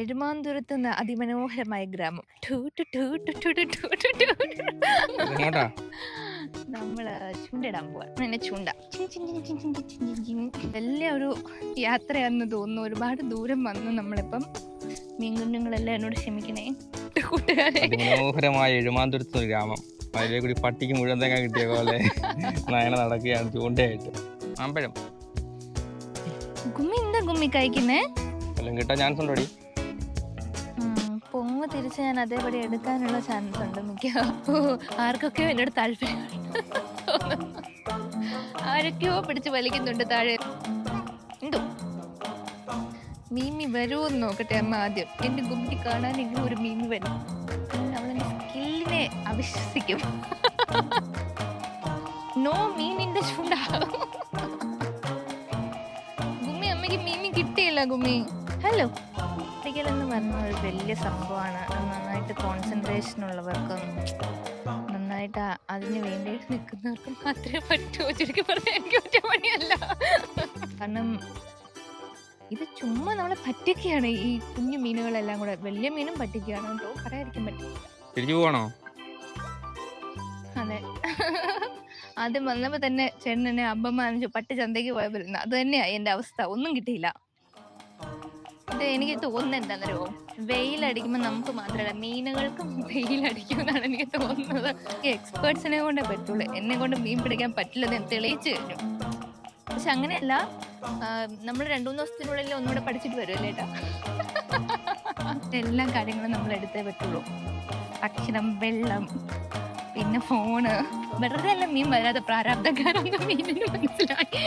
എഴുമാന്തുരത്ത് നിന്ന് അതിമനോഹരമായ ഗ്രാമം. ടു ടു ടു ടു ടു ടു ടു ടു ടു. എങ്ങോട്ടാ? നമ്മള് ചൂണ്ടയിടാൻ പോവാ. അങ്ങനെ ചൂണ്ട ചിൻ ചിൻ ചിൻ ചിൻ ചിൻ ചിൻ ചിൻ ചിൻ. വലിയ ഒരു യാത്രയാണെന്ന് തോന്നുന്നു. ഒരുപാട് ദൂരം വന്നു നമ്മളിപ്പം. മീൻകുഞ്ഞുങ്ങളെല്ലാം എന്നോട് ക്ഷമിക്കണേ കൂട്ടുകാരെ. അതിമനോഹരമായ എഴുമാന്തുരത്ത് ഒരു ഗ്രാമം. അതിലെ കൂടി പട്ടിക്ക് മുഴുവൻ തേങ്ങ കിട്ടിയ പോലെ നയന നടക്കുകയാണ് ചൂണ്ടയായിട്ട്. ആമ്പഴം ഗുമ്മി എന്താ ഗുമ്മി കഴിക്കുന്നേ? എല്ലാം കിട്ടാൻ ചാൻസ് ഉണ്ടോടി? പൊങ്ങ് തിരിച്ച് ഞാൻ അതേപടി എടുക്കാനുള്ള ചാൻസ് ഉണ്ട് മിക്കവാറും. ആർക്കൊക്കെയോ എന്നോട് താല്പര്യം, ആരൊക്കെയോ പിടിച്ച് വലിക്കുന്നുണ്ട് താഴെ. എന്തോ മീമി വരുമെന്ന് നോക്കട്ടെ അമ്മ ആദ്യം. എന്റെ ഗുമ്മി കാണാനെങ്കിലും ഒരു മീമി വരും. അവളെന്റെ സ്കില്ലിനെ അവിശ്വസിക്കും. നോ മീമിന്റെ ചൂണ്ട. ഗുമ്മി അമ്മയ്ക്ക് മീമി കിട്ടിയില്ല ഗുമ്മി. ഹലോ. എന്ന് പറഞ്ഞ ഒരു വലിയ സംഭവമാണ്. നന്നായിട്ട് കോൺസെൻട്രേഷൻ ഉള്ളവർക്കും നന്നായിട്ട് അതിന് വേണ്ടി നിൽക്കുന്നവർക്കും മാത്രമേ പറ്റൂ. ചുരുക്കി പറഞ്ഞാൽ എനിക്ക് പറ്റിയ പണിയല്ല. കാരണം ഇത് ചുമ്മാ നമ്മളെ പറ്റിക്കുകയാണ്. ഈ കുഞ്ഞു മീനുകളെല്ലാം കൂടെ വലിയ മീനും പറ്റിക്കുകയാണ് കേട്ടോ, പറയാതിരിക്കാൻ പറ്റില്ല. തിരിച്ചു പോകണോ? അതെ. ആദ്യം വന്നപ്പോ തന്നെ ചേട്ടൻ എന്നെ അമ്പമാനിച്ചു പട്ടി ചന്തയ്ക്ക് പോയ വരുന്ന. അത് തന്നെയാ എന്റെ അവസ്ഥ. ഒന്നും കിട്ടിയില്ല. ഇത് എനിക്ക് തോന്നുന്നത് എന്താണെന്നറിയോ, വെയിലടിക്കുമ്പോൾ നമുക്ക് മാത്രമല്ല മീനുകൾക്കും വെയിലടിക്കുമെന്നാണ് എനിക്ക് തോന്നുന്നത്. എക്സ്പേർട്സിനെ കൊണ്ടേ പറ്റുള്ളൂ. എന്നെ കൊണ്ട് മീൻ പിടിക്കാൻ പറ്റില്ലെന്ന് ഞാൻ തെളിയിച്ചു കഴിഞ്ഞു. പക്ഷെ അങ്ങനെയല്ല, നമ്മൾ 2-3 ദിവസത്തിനുള്ളിൽ ഒന്നുകൂടെ പഠിച്ചിട്ട് വരുമല്ലേ ഏട്ടാ. എല്ലാ കാര്യങ്ങളും നമ്മൾ എടുത്തേ പറ്റുള്ളൂ. ഭക്ഷണം, വെള്ളം, പിന്നെ ഫോണ്. വെറുതെ അല്ല മീൻ വരാതെ പ്രാരാബ്ധക്കാരൊന്നും മീനിന് മനസ്സിലായി.